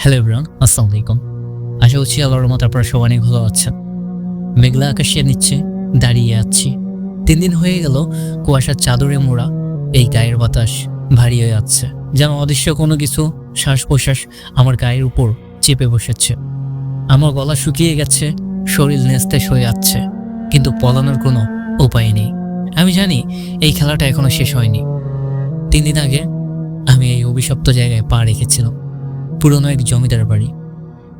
Hello everyone, আসসালামু আলাইকুম। আশা করছি আল্লাহর রহমতে আপনারা সবাই অনেক ভালো আছেন। মেঘলা আকাশের নিচে দাঁড়িয়ে আছি। 3 দিন হয়ে গেল কুয়াশার চাদরে মোড়া এই গায়ের বাতাস ভারী হয়ে যাচ্ছে, যেন অদৃশ্য কোনো কিছু শ্বাস প্রশ্বাস আমার গায়ের উপর চেপে বসেছে। আমার গলা শুকিয়ে গেছে, শরীর নেস্তেজ হয়ে যাচ্ছে, কিন্তু পলানোর কোনো উপায় নেই। আমি জানি এই খেলাটা এখনো শেষ হয়নি। 3 দিন আগে আমি এই অভিশপ্ত জায়গায় পা রেখেছিলাম, পুরনো এক জমিদার বাড়ি,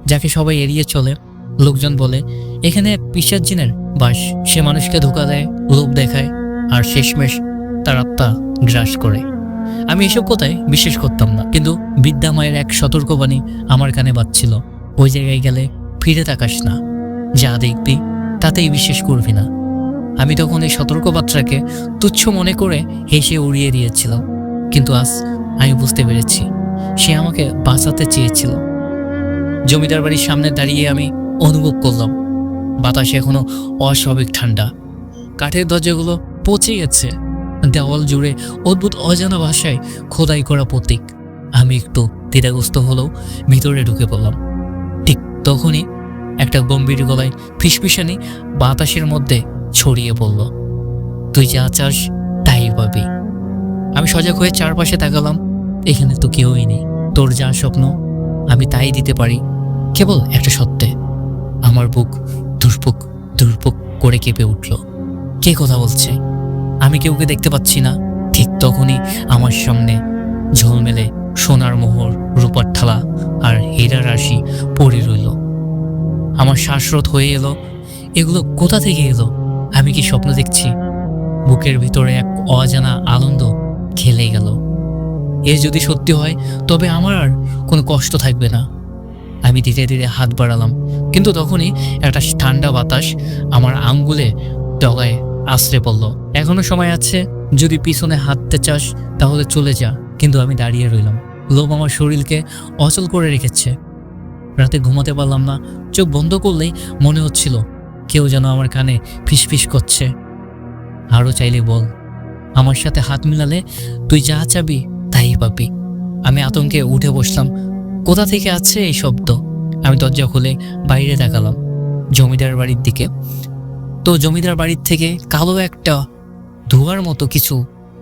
যাকে সবাই এড়িয়ে চলে। লোকজন বলে এখানে এক পিশাচ জিনের বাস। সে মানুষকে ধোঁকা দেয়, লোভ দেখায়, আর শেষমেশ তার আত্মা গ্রাস করে। আমি এসব কথায় বিশ্বাস করতাম না, কিন্তু বিদ্যা মায়ের এক সতর্কবাণী আমার কানে বাজছিল। ওই জায়গায় গেলে ফিরে তাকাস না, যা দেখবি তাতেই বিশ্বাস করবি না। আমি তখন এই সতর্কবার্তাকে তুচ্ছ মনে করে হেসে উড়িয়ে দিয়েছিলাম, কিন্তু আজ আমি বুঝতে পেরেছি সে আমাকে বাঁচাতে চেয়েছিল। জমিদার বাড়ির সামনে দাঁড়িয়ে আমি অনুভব করলাম বাতাস এখনো অস্বাভাবিক ঠান্ডা। কাঠের দরজাগুলো পচে গেছে, দেওয়াল জুড়ে অদ্ভুত অজানা ভাষায় খোদাই করা প্রতীক। আমি একটু দ্বিধাগ্রস্ত হলেও ভিতরে ঢুকে পড়লাম। ঠিক তখনই একটা গম্ভীর গলায় ফিসফিসানি বাতাসের মধ্যে ছড়িয়ে পড়ল, তুই যা চাস তাই পাবি। আমি সজাগ হয়ে চারপাশে তাকালাম। এখানে তো কেউই নেই। তোর যা স্বপ্ন আমি তাই দিতে পারি, কেবল একটা সত্যে। আমার বুক ধুরপুক ধুরপুক করে কেঁপে উঠল। কে কথা বলছে? আমি কেউকে দেখতে পাচ্ছি না। ঠিক তখনই আমার সামনে ঝলমেলে সোনার মোহর, রূপার থালা আর হীরা রাশি পড়ে রইল। আমার শ্বাসরোধ হয়ে এলো। এগুলো কোথা থেকে এলো? আমি কি স্বপ্ন দেখছি? বুকের ভিতরে এক অজানা আনন্দ খেলে গেল। এ যদি সত্যি হয় তবে আমার আর কোনো কষ্ট থাকবে না। আমি ধীরে ধীরে হাত বাড়ালাম, কিন্তু তখনই একটা ঠান্ডা বাতাস আমার আঙ্গুলে ডগায় আশ্রে পড়ল। এখনো সময় আছে, যদি পিছনে হাঁটতে চাস তাহলে চলে যা। কিন্তু আমি দাঁড়িয়ে রইলাম। লোভ আমার শরীরকে অচল করে রেখেছে। রাতে ঘুমাতে পারলাম না। চোখ বন্ধ করলেই মনে হচ্ছিল কেউ যেন আমার কানে ফিসফিস করছে, আরও চাইলে বল, আমার সাথে হাত মিলালে তুই যা চাবি তাই পাবি। আমি আতঙ্কে উঠে বসলাম। কোথা থেকে আছে এই শব্দ? আমি দরজা খুলে বাইরে তাকালাম জমিদার বাড়ির দিকে। তো জমিদার বাড়ির থেকে কালো একটা ধোঁয়ার মতো কিছু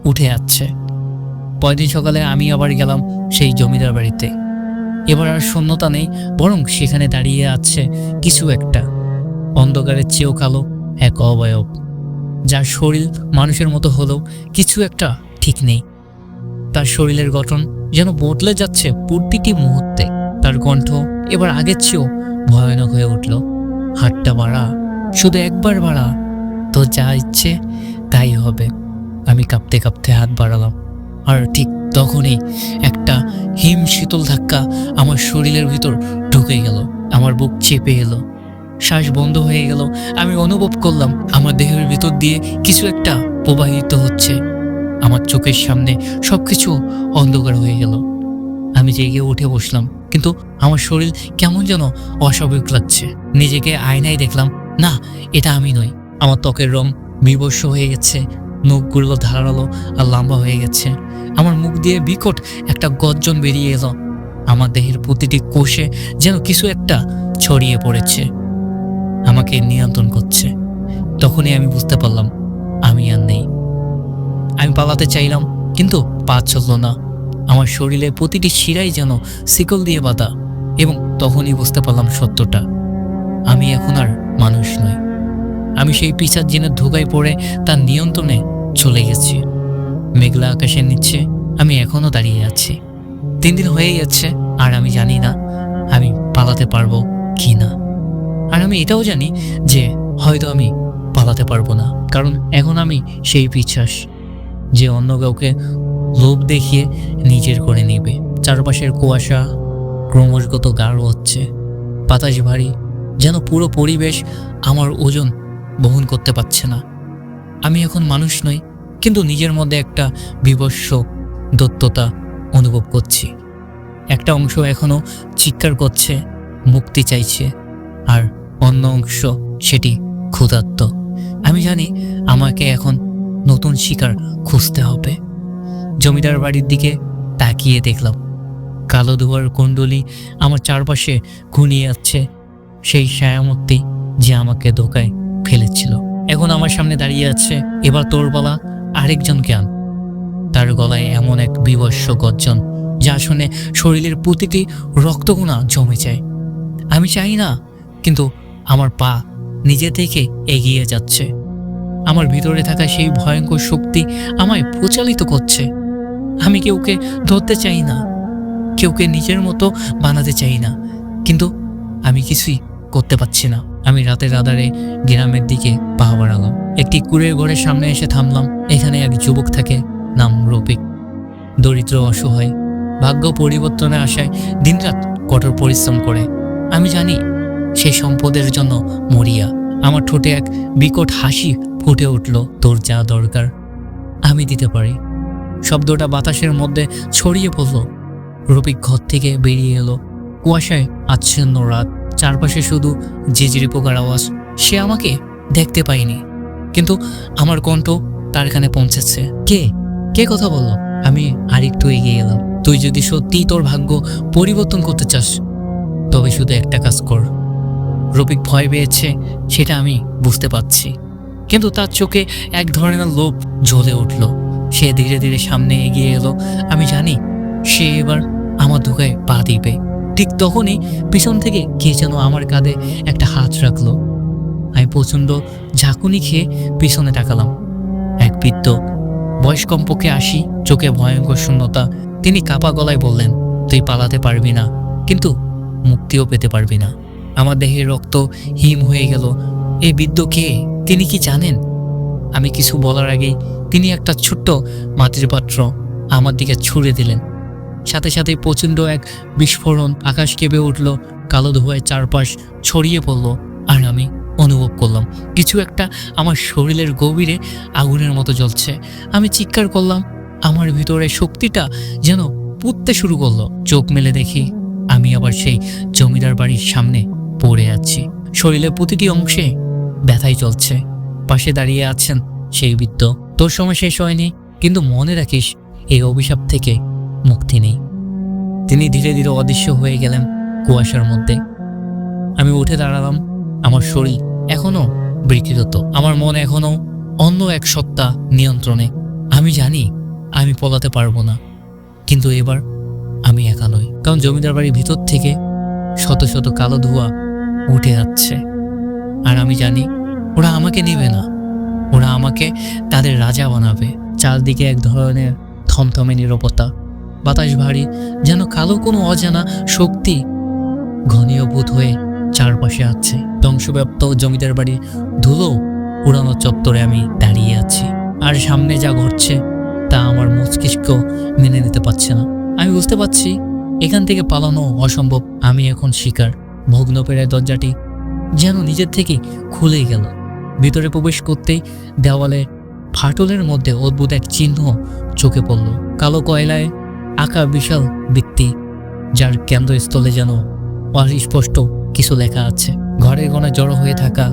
উঠে আসছে। পরদিন সকালে আমি আবার গেলাম সেই জমিদার বাড়িতে। এবার আর শূন্যতা নেই, বরং সেখানে দাঁড়িয়ে আছে কিছু একটা, অন্ধকারের চেয়েও কালো এক অবয়ব, যার শরীর মানুষের মতো হলেও কিছু একটা ঠিক নেই। তার শরীরের গঠন যেন বদলে যাচ্ছে প্রতিটি মুহূর্তে। তার কণ্ঠ এবার আগের চেয়েও ভয়ানক হয়ে উঠল। হাতটা বাড়া, শুধু একবার বাড়া, তো যা ইচ্ছে তাই হবে। আমি কাঁপতে কাঁপতে হাত বাড়ালাম, আর ঠিক তখনই একটা হিম শীতল ধাক্কা আমার শরীরের ভিতর ঢুকে গেল। আমার বুক চেপে এলো, শ্বাস বন্ধ হয়ে গেল। আমি অনুভব করলাম আমার দেহের ভিতর দিয়ে কিছু একটা প্রবাহিত হচ্ছে। আমার চোখের সামনে সবকিছু অন্ধকার হয়ে গেল। আমি জেগে উঠে বসলাম, কিন্তু আমার শরীর কেমন যেন অস্বাভাবিক লাগছে। নিজেকে আয়নায় দেখলাম, না, এটা আমি নই। আমার ত্বকের রং বিবস্ব হয়ে গেছে, নখগুলো ধারালো আর লম্বা হয়ে গেছে। আমার মুখ দিয়ে বিকট একটা গর্জন বেরিয়ে এলো। আমার দেহের প্রতিটি কোষে যেন কিছু একটা ছড়িয়ে পড়েছে, আমাকে নিয়ন্ত্রণ করছে। তখনই আমি বুঝতে পারলাম আমি আর নেই। আমি পালাতে চাইলাম, কিন্তু পা চলল না। আমার শরীরে প্রতিটি শিরাই যেন শিকল দিয়ে বাঁধা। এবং তখনই বুঝতে পারলাম সত্যটা, আমি এখন আর মানুষ নই। আমি সেই পিশাচ জিনের ধোঁকায় পড়ে তার নিয়ন্ত্রণে চলে গেছি। মেঘলা আকাশের নিচে আমি এখনো দাঁড়িয়ে আছি। 3 দিন হয়ে গেছে, আর আমি জানি না আমি পালাতে পারবো কি না। আর আমি এটাও জানি যে হয়তো আমি পালাতে পারবো না, কারণ এখন আমি সেই পিশাচ যে অন্য কাউকে লোভ দেখিয়ে নিজের করে নেবে। চারপাশের কুয়াশা ক্রমশগত গাঢ় হচ্ছে, বাতাস ভারী, যেন পুরো পরিবেশ আমার ওজন বহন করতে পারছে না। আমি এখন মানুষ নই, কিন্তু নিজের মধ্যে একটা বিভৎস দত্ততা অনুভব করছি। একটা অংশ এখনো চিৎকার করছে, মুক্তি চাইছে, আর অন্য অংশ সেটি ক্ষুধার্ত। আমি জানি আমাকে এখন নতুন শিকার খুঁজতে হবে। জমিদার বাড়ির দিকে তাকিয়ে দেখলাম কালো ধোঁয়ার কুণ্ডলী আমার চারপাশে ঘুনিয়ে যাচ্ছে, সেই ছায়ামূর্তি যে আমাকে ধোকায় ফেলেছিল এখন আমার সামনে দাঁড়িয়ে আছে। এবার তোর বলা আরেকজনকে আন। তার গলায় এমন এক বিভৎস গর্জন যা শুনে শরীরের প্রতিটি রক্তকণা জমে যায়। আমি চাই না, কিন্তু আমার পা নিজে থেকে এগিয়ে যাচ্ছে। আমার ভিতরে থাকা সেই ভয়ঙ্কর শক্তি আমায় প্রচালিত করছে। আমি কেউকে ধরতে চাই না, কেউকে নিজের মতো বানাতে চাই না, কিন্তু আমি কিছুই করতে পারছি না। আমি রাতের আধারে গ্রামের দিকে পা বাড়ালাম। একটি কুড়ের ঘরের সামনে এসে থামলাম। এখানে এক যুবক থাকে, নাম রফিক। দরিদ্র, অসহায়, ভাগ্য পরিবর্তনে আসায় দিনরাত কঠোর পরিশ্রম করে। আমি জানি সেই সম্পদের জন্য মরিয়া। আমার ঠোঁটে এক বিকট হাসি ফুটে উঠল। তোর যা দরকার আমি দিতে পারি। শব্দটা বাতাসের মধ্যে ছড়িয়ে পড়ল। রফিক ঘর থেকে বেরিয়ে এলো। কুয়াশায় আচ্ছন্ন রাত, চারপাশে শুধু ঝিঝিরি পোকার আওয়াজ। সে আমাকে দেখতে পায়নি, কিন্তু আমার কণ্ঠ তার কানে পৌঁছেছে। কে কে কথা বলল? আমি আরেকটু এগিয়ে এলাম। তুই যদি সত্যি তোর ভাগ্য পরিবর্তন করতে চাস, তবে শুধু একটা কাজ কর। রফিক ভয় পেয়েছে, সেটা আমি বুঝতে পারছি, কিন্তু তার চোখে এক ধরনের লোভ জ্বলে উঠল। সে ধীরে ধীরে সামনে এগিয়ে এলো। আমি জানি সে এবার আমার ধোকায় পা দিবে। ঠিক তখনই পিছন থেকে কে যেন আমার কাঁধে একটা হাত রাখলো। আমি প্রচণ্ড ঝাঁকুনি খেয়ে পিছনে তাকালাম। এক বৃদ্ধ, বয়স কমপক্ষে 80, চোখে ভয়ঙ্কর শূন্যতা। তিনি কাপা গলায় বললেন, তুই পালাতে পারবি না, কিন্তু মুক্তিও পেতে পারবি না। আমার দেহের রক্ত হিম হয়ে গেল। এই বৃদ্ধ কে? তিনি কি জানেন? আমি কিছু বলার আগেই তিনি একটা ছোট্ট মাটির পাত্র আমার দিকে ছুঁড়ে দিলেন। সাথে সাথে প্রচণ্ড এক বিস্ফোরণ, আকাশ কেঁপে উঠল। কালো ধোঁয়ায় চারপাশ ছড়িয়ে পড়ল, আর আমি অনুভব করলাম কিছু একটা আমার শরীরের গভীরে আগুনের মতো জ্বলছে। আমি চিৎকার করলাম। আমার ভিতরে শক্তিটা যেন পুড়তে শুরু করলো। চোখ মেলে দেখি আমি আবার সেই জমিদার বাড়ির সামনে পড়ে আছি। শরীরের প্রতিটি অংশে ব্যথাই চলছে। পাশে দাঁড়িয়ে আছেন সেই বৃদ্ধ। তোর সময় শেষ হয়নি, কিন্তু মনে রাখিস এই অভিশাপ থেকে মুক্তি নেই। তিনি ধীরে ধীরে অদৃশ্য হয়ে গেলেন কুয়াশার মধ্যে। আমি উঠে দাঁড়ালাম। আমার শরীর এখনো বিকৃত, আমার মন এখনো অন্য এক সত্তা নিয়ন্ত্রণে। আমি জানি আমি পলাতে পারবো না, কিন্তু এবার আমি একা নই। কারণ জমিদার বাড়ির ভিতর থেকে শত শত কালো ধোঁয়া উঠে যাচ্ছে, আর আমি জানি ওরা আমাকে নেবে না, ওরা আমাকে তাদের রাজা বানাবে। চারদিকে এক ধরনের থমথমে নীরবতা। বাতাস ভারী, যেন কালো কোনো অজানা শক্তি ঘনীভূত হয়ে চারপাশে আছে। ধ্বংসব্যাপ্ত জমিদার বাড়ির ধুলো পুরানো চত্বরে আমি দাঁড়িয়ে আছি, আর সামনে যা ঘটছে তা আমার মস্তিষ্ক মেনে নিতে পারছে না। আমি বুঝতে পারছি এখান থেকে পালানো অসম্ভব। আমি এখন শিকার। ভগ্ন পেড়ে দরজাটি যেন নিজের থেকে খুলে গেল। ভিতরে প্রবেশ করতেই দেওয়ালে ফাটলের মধ্যে অদ্ভুত এক চিহ্ন চোখে পড়ল। কালো কয়লায় আঁকা বিশাল বৃত্তি, যার কেন্দ্রস্থলে যেন অস্পষ্ট কিছু লেখা আছে। ঘরের কোণে জড়ো হয়ে থাকা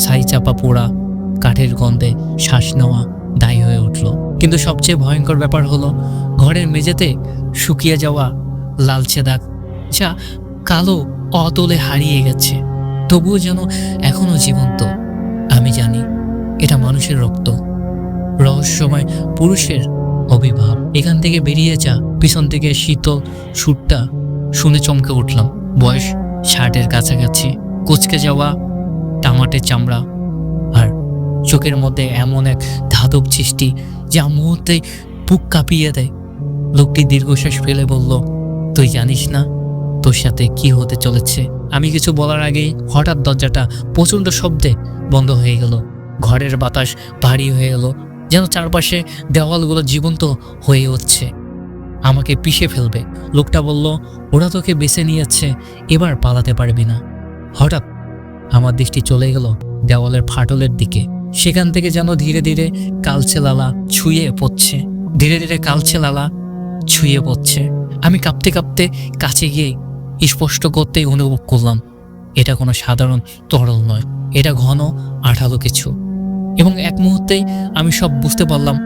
ছাই চাপা পোড়া কাঠের গন্ধে শ্বাস নেওয়া দায়ী হয়ে উঠল। কিন্তু সবচেয়ে ভয়ঙ্কর ব্যাপার হলো ঘরের মেঝেতে শুকিয়ে যাওয়া লালচে দাগ, যা কালো অতলে হারিয়ে গেছে, তবুও যেন এখনো জীবন্ত। আমি জানি এটা মানুষের রক্ত, রহস্যময় পুরুষের অভিভাব। এখান থেকে বেরিয়ে যা। পিছন থেকে শীতল সুরটা শুনে চমকে উঠলাম। বয়স 60-এর কাছাকাছি, কুচকে যাওয়া টামাটে চামড়া, আর চোখের মধ্যে এমন এক ধাতব সৃষ্টি যা মুহূর্তে বুক কাঁপিয়ে দেয়। লোকটি দীর্ঘশ্বাস ফেলে বলল, তুই জানিস না তোর সাথে কি হতে চলেছে? আমি কিছু বলার আগেই হঠাৎ দরজাটা প্রচণ্ড শব্দে বন্ধ হয়ে গেল। ঘরের বাতাস ভারী হয়ে গেল, যেন চারপাশে দেওয়ালগুলো জীবন্ত হয়ে উঠছে, আমাকে পিষে ফেলবে। লোকটা বলল, ওরা তোকে বেছে নিয়েছে, এবার পালাতে পারবি না। হঠাৎ আমার দৃষ্টি চলে গেল দেওয়ালের ফাটলের দিকে। সেখান থেকে যেন ধীরে ধীরে কালচে লালা ছুঁয়ে পড়ছে, ধীরে ধীরে কালচে লালা ছুঁয়ে পড়ছে। আমি কাঁপতে কাঁপতে কাছে গিয়ে স্পষ্ট করতেই অনুভব করলাম এটা কোনো সাধারণ তরল নয়, এটা ঘন আঠালো কিছু। এবং এক মুহূর্তেই আমি সব বুঝতে পারলাম,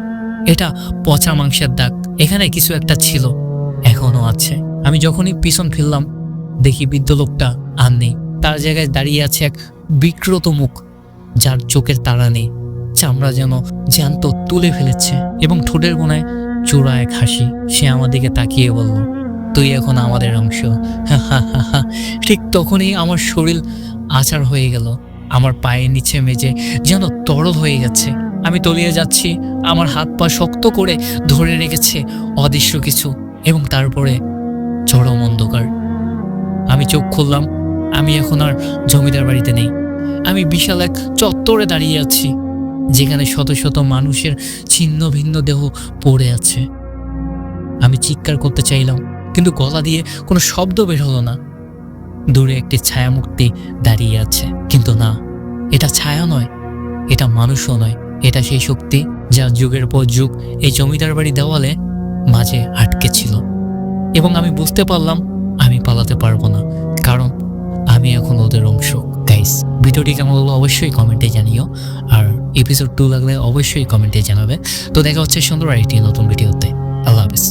এটা পচা মাংসের দাগ। এখানে কিছু একটা ছিল, এখনো আছে। আমি যখনই পিছন ফিরলাম দেখি বৃদ্ধ লোকটা আর নেই। তার জায়গায় দাঁড়িয়ে আছে এক বিকৃত মুখ, যার চোখের তারা নেই, চামড়া যেন জ্যান্ত তুলে ফেলেছে এবং ঠোঁটের কোণায় চূড়া এক হাসি। সে আমার দিকে তাকিয়ে বলল, তুই এখন আমাদের অংশ। হা হা হা হা। ঠিক তখনই আমার শরীর আছাড় হয়ে গেল, আমার পায়ের নিচে মেজে যেন তরল হয়ে গেছে। আমি তলিয়ে যাচ্ছি, আমার হাত পা শক্ত করে ধরে রেখেছে অদৃশ্য কিছু, এবং তারপরে চরম অন্ধকার। আমি চোখ খুললাম, আমি এখন আর জমিদার বাড়িতে নেই। আমি বিশাল এক চত্বরে দাঁড়িয়ে আছি, যেখানে শত শত মানুষের ছিন্ন ভিন্ন দেহ পড়ে আছে। আমি চিৎকার করতে চাইলাম, কিন্তু গলা দিয়ে কোনো শব্দ বের হলো না। দূরে একটি ছায়ামূর্তি দাঁড়িয়ে আছে, কিন্তু না, এটা ছায়া নয়, এটা মানুষও নয়। এটা সেই শক্তি যা যুগের পর যুগ এই জমিদার বাড়ি দেওয়ালে মাঝে আটকে ছিল। এবং আমি বুঝতে পারলাম আমি পালাতে পারবো না, কারণ আমি এখন ওদের অংশ। গাইস, ভিডিওটি কেমন হলো অবশ্যই কমেন্টে জানিও, আর এপিসোড 2 লাগলে অবশ্যই কমেন্টে জানাবে। তো দেখা হচ্ছে সুন্দর আরেকটি নতুন ভিডিওতে। আল্লাহ হাফেজ।